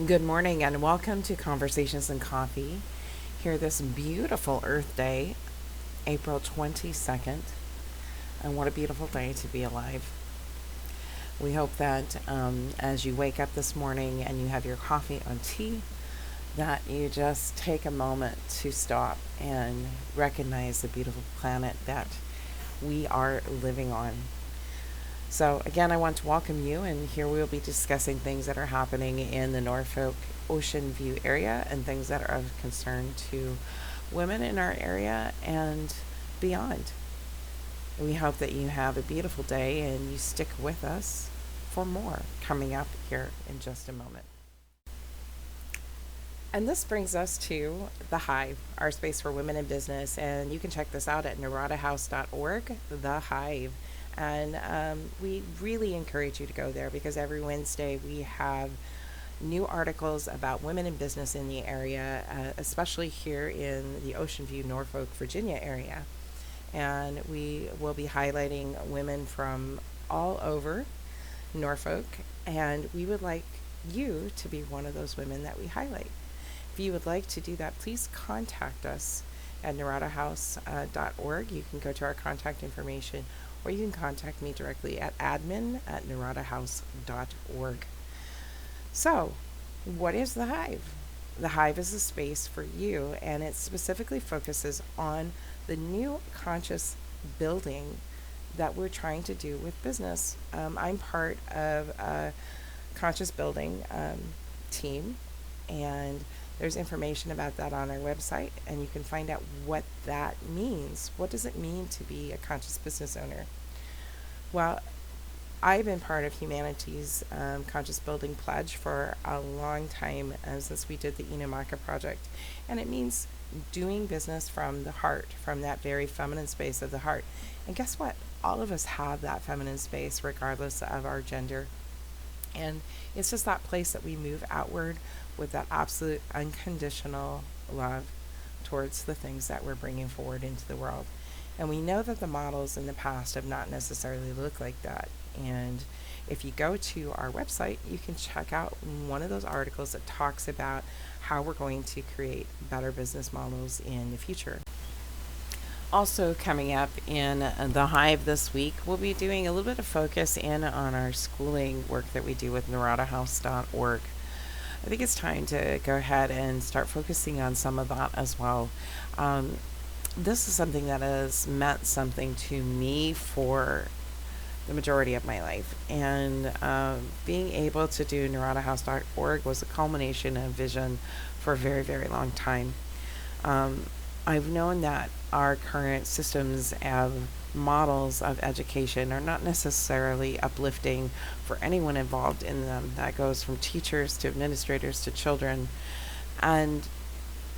Good morning and welcome to Conversations and Coffee. Here this beautiful Earth Day, April 22nd. And what a beautiful day to be alive. We hope that as you wake up this morning and you have your coffee or tea, that you just take a moment to stop and recognize the beautiful planet that we are living on. So, again, I want to welcome you, and here we will be discussing things that are happening in the Norfolk Ocean View area and things that are of concern to women in our area and beyond. We hope that you have a beautiful day and you stick with us for more coming up here in just a moment. And this brings us to The Hive, our space for women in business. And you can check this out at naradahouse.org, The Hive. And we really encourage you to go there because every Wednesday we have new articles about women in business in the area, especially here in the Ocean View, Norfolk, Virginia area. And we will be highlighting women from all over Norfolk. And we would like you to be one of those women that we highlight. If you would like to do that, please contact us at naradahouse.org. You can go to our contact information, or you can contact me directly at admin@naradahouse.org. So, what is the Hive? The Hive is a space for you, and it specifically focuses on the new conscious building that we're trying to do with business. I'm part of a conscious building team, and there's information about that on our website, and you can find out what that means. What does it mean to be a conscious business owner? Well, I've been part of humanity's conscious building pledge for a long time, since we did the Inamaka project, and it means doing business from the heart, from that very feminine space of the heart. And guess what? All of us have that feminine space regardless of our gender. And it's just that place that we move outward with that absolute unconditional love towards the things that we're bringing forward into the world. And we know that the models in the past have not necessarily looked like that. And if you go to our website, you can check out one of those articles that talks about how we're going to create better business models in the future. Also, coming up in the Hive this week, we'll be doing a little bit of focus in on our schooling work that we do with naradahouse.org. I think it's time to go ahead and start focusing on some of that as well. This is something that has meant something to me for the majority of my life. And being able to do naradahouse.org was a culmination of vision for a very, very long time. I've known that our current systems of models of education are not necessarily uplifting for anyone involved in them. That goes from teachers to administrators to children. And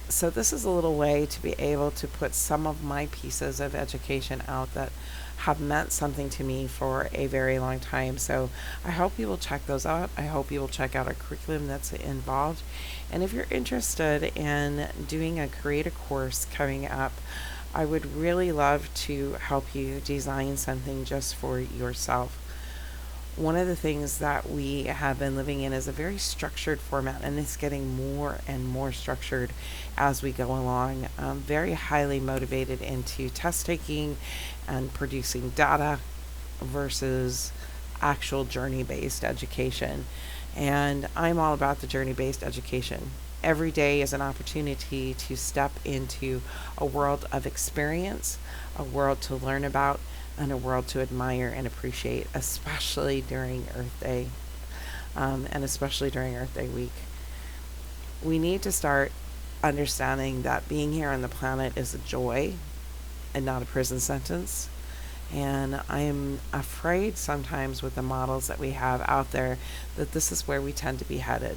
so this is a little way to be able to put some of my pieces of education out that have meant something to me for a very long time. So I hope you will check those out. I hope you will check out our curriculum that's involved. And if you're interested in doing a creative course coming up, I would really love to help you design something just for yourself. One of the things that we have been living in is a very structured format, and it's getting more and more structured as we go along. Very highly motivated into test taking and producing data versus actual journey-based education. And I'm all about the journey-based education. Every day is an opportunity to step into a world of experience, a world to learn about, and a world to admire and appreciate, especially during Earth Day, and especially during Earth Day week. We need to start understanding that being here on the planet is a joy and not a prison sentence. And I'm afraid sometimes with the models that we have out there that this is where we tend to be headed.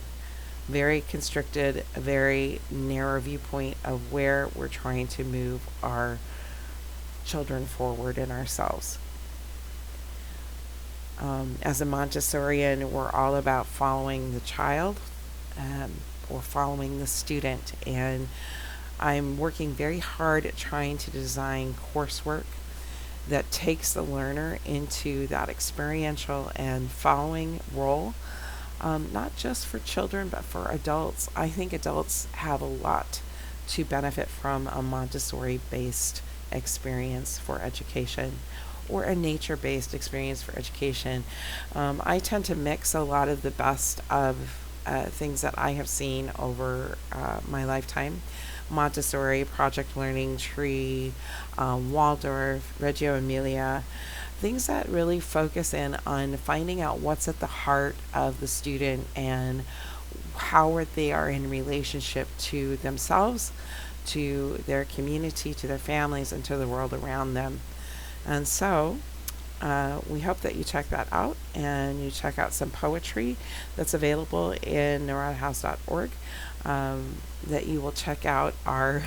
Very constricted, a very narrow viewpoint of where we're trying to move our children forward in ourselves. As a Montessorian, we're all about following the child or following the student. And I'm working very hard at trying to design coursework that takes the learner into that experiential and following role not just for children, but for adults. I think adults have a lot to benefit from a Montessori based experience for education or a nature based experience for education. I tend to mix a lot of the best of things that I have seen over my lifetime. Montessori, Project Learning Tree, Waldorf, Reggio Emilia, things that really focus in on finding out what's at the heart of the student and how they are in relationship to themselves, to their community, to their families, and to the world around them. And so we hope that you check that out and you check out some poetry that's available in neuronahouse.org. That you will check out our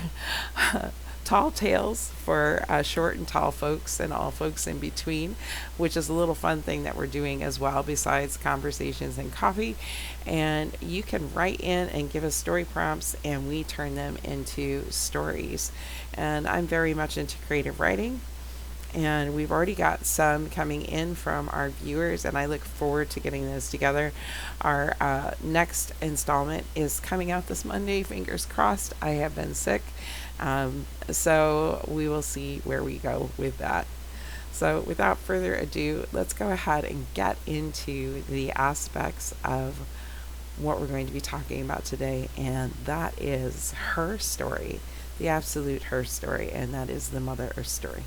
tall tales for short and tall folks and all folks in between, which is a little fun thing that we're doing as well besides conversations and coffee. And you can write in and give us story prompts and we turn them into stories. And I'm very much into creative writing. And we've already got some coming in from our viewers, and I look forward to getting those together. Our next installment is coming out this Monday, fingers crossed. I have been sick, so we will see where we go with that. So without further ado, let's go ahead and get into the aspects of what we're going to be talking about today, and that is her story, the absolute her story, and that is the Mother Earth story.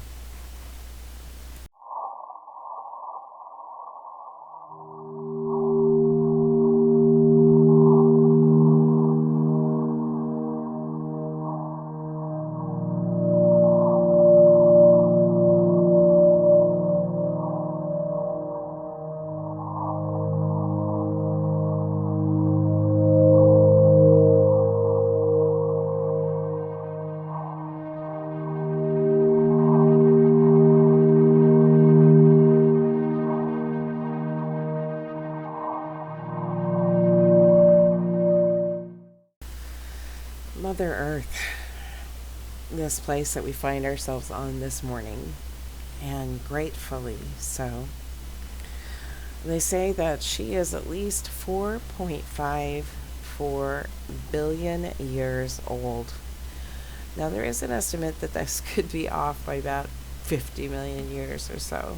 Mother Earth, this place that we find ourselves on this morning, and gratefully so. They say that she is at least 4.54 billion years old. Now, there is an estimate that this could be off by about 50 million years or so.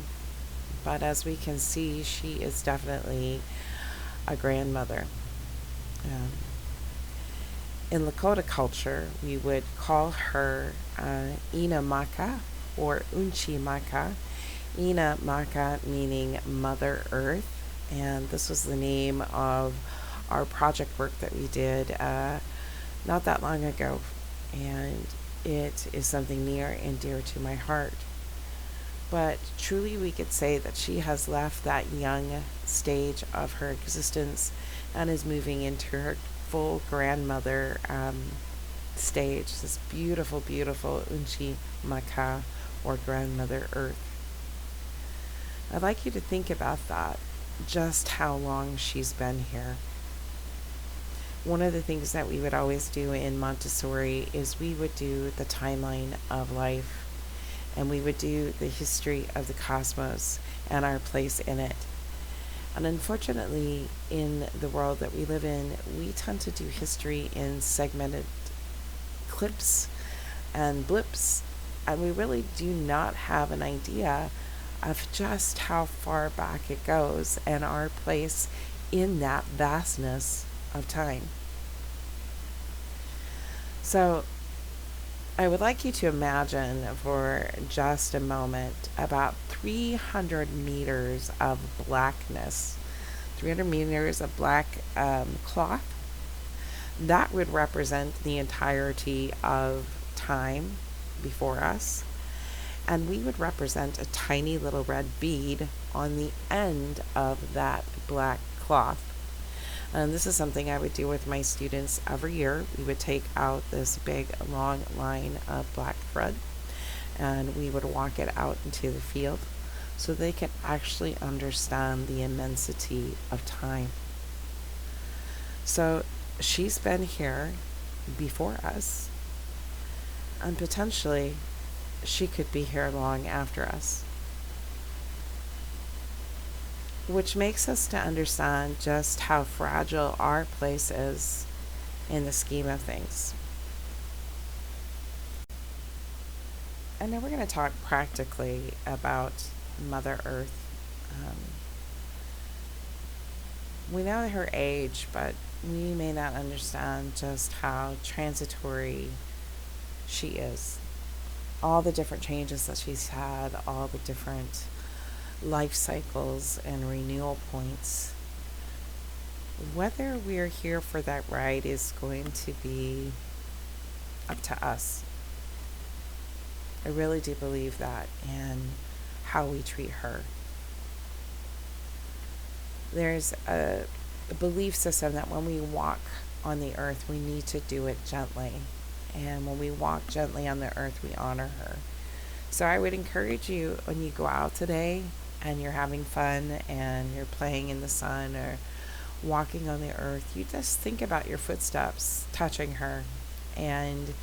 But as we can see, she is definitely a grandmother. Um, In Lakota culture, we would call her Ina Maka or Unchi Maka. Ina Maka meaning Mother Earth, and this was the name of our project work that we did not that long ago, and it is something near and dear to my heart. But truly, we could say that she has left that young stage of her existence and is moving into her full grandmother stage, this beautiful, beautiful Unchi Maka or grandmother Earth. I'd like you to think about that, just how long she's been here. One of the things that we would always do in Montessori is we would do the timeline of life, and we would do the history of the cosmos and our place in it. And unfortunately, in the world that we live in, we tend to do history in segmented clips and blips, and we really do not have an idea of just how far back it goes and our place in that vastness of time. So, I would like you to imagine for just a moment about 300 meters of blackness, 300 meters of black cloth. That would represent the entirety of time before us. And we would represent a tiny little red bead on the end of that black cloth. And this is something I would do with my students every year. We would take out this big long line of black thread and we would walk it out into the field so they can actually understand the immensity of time. So she's been here before us, and potentially she could be here long after us. which makes us to understand just how fragile our place is in the scheme of things. And now we're going to talk practically about Mother Earth. Um, we know her age, but we may not understand just how transitory she is. All the different changes that she's had, all the different life cycles and renewal points. Whether we're here for that ride is going to be up to us. I really do believe that, and how we treat her. There's a belief system that when we walk on the earth, we need to do it gently. And when we walk gently on the earth, we honor her. So I would encourage you, when you go out today and you're having fun and you're playing in the sun or walking on the earth, you just think about your footsteps touching her and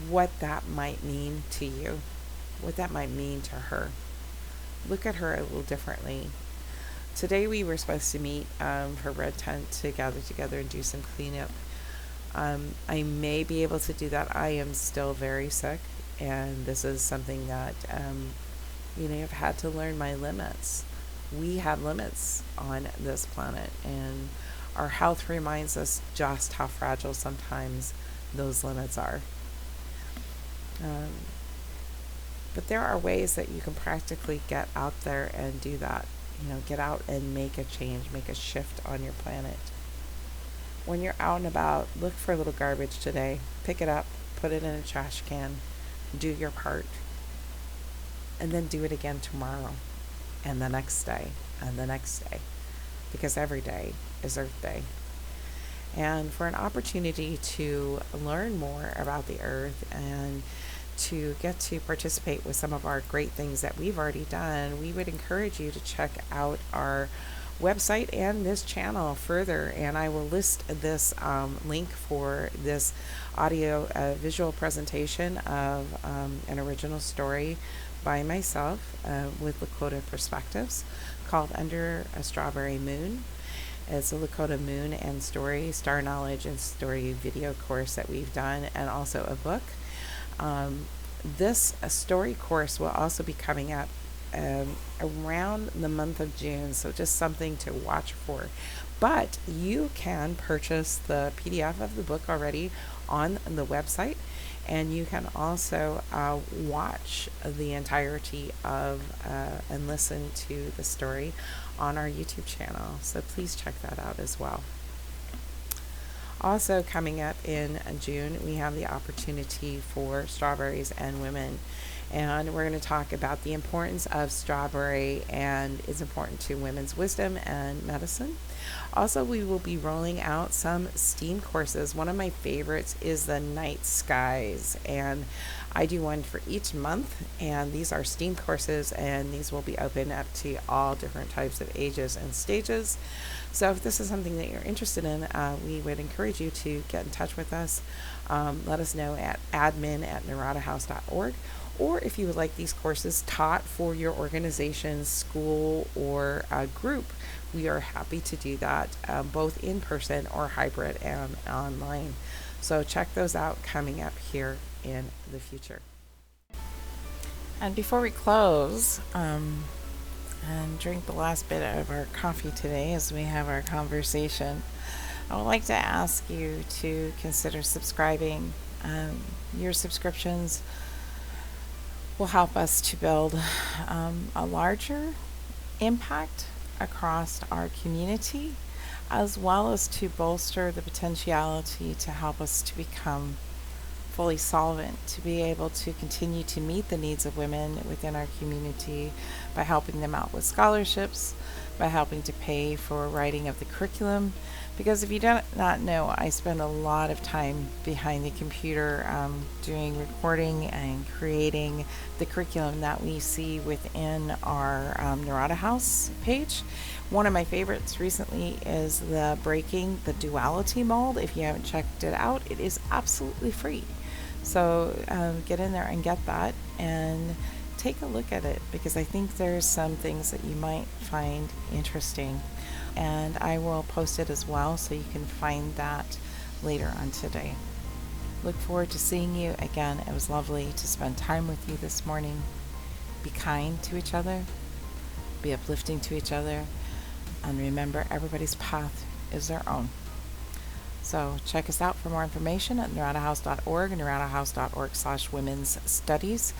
what that might mean to you, what that might mean to her. Look at her a little differently. Today we were supposed to meet for Red Tent to gather together and do some cleanup. I may be able to do that. I am still very sick, and this is something that I've had to learn my limits. We have limits on this planet, and our health reminds us just how fragile sometimes those limits are. But there are ways that you can practically get out there and do that. Get out and make a change, make a shift on your planet. When you're out and about, look for a little garbage today. Pick it up, put it in a trash can, do your part, and then do it again tomorrow, and the next day, and the next day, because every day is Earth Day. And for an opportunity to learn more about the earth and to get to participate with some of our great things that we've already done, we would encourage you to check out our website and this channel further. And I will list this link for this audio visual presentation of an original story by myself with Lakota perspectives called Under a Strawberry Moon. It's a Lakota moon and star knowledge and story video course that we've done, and also a book. This story course will also be coming up around the month of June, so just something to watch for. But you can purchase the PDF of the book already on the website, and you can also watch the entirety of and listen to the story on our YouTube channel. So please check that out as well. Also coming up in June, we have the opportunity for Strawberries and Women. And we're going to talk about the importance of strawberry and its important to women's wisdom and medicine. Also, we will be rolling out some STEAM courses. One of my favorites is the Night Skies, and I do one for each month, and these are STEAM courses, and these will be open up to all different types of ages and stages. So if this is something that you're interested in, we would encourage you to get in touch with us. Let us know at admin@naradahouse.org. Or if you would like these courses taught for your organization, school, or group, we are happy to do that, both in person or hybrid and online. So check those out coming up here in the future. And before we close and drink the last bit of our coffee today as we have our conversation, I would like to ask you to consider subscribing. Your subscriptions will help us to build a larger impact across our community, as well as to bolster the potentiality to help us to become fully solvent, to be able to continue to meet the needs of women within our community by helping them out with scholarships, by helping to pay for writing of the curriculum. Because if you do not know, I spend a lot of time behind the computer doing recording and creating the curriculum that we see within our Narada House page. One of my favorites recently is the Breaking the Duality mold. If you haven't checked it out, it is absolutely free. So get in there and get that, and take a look at it because I think there's some things that you might find interesting. And I will post it as well so you can find that later on today. Look forward to seeing you again. It was lovely to spend time with you this morning. Be kind to each other, be uplifting to each other, and remember everybody's path is their own. So check us out for more information at neuratahouse.org and neuratahouse.org/women's studies.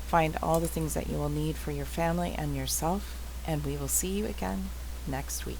Find all the things that you will need for your family and yourself, and we will see you again next week.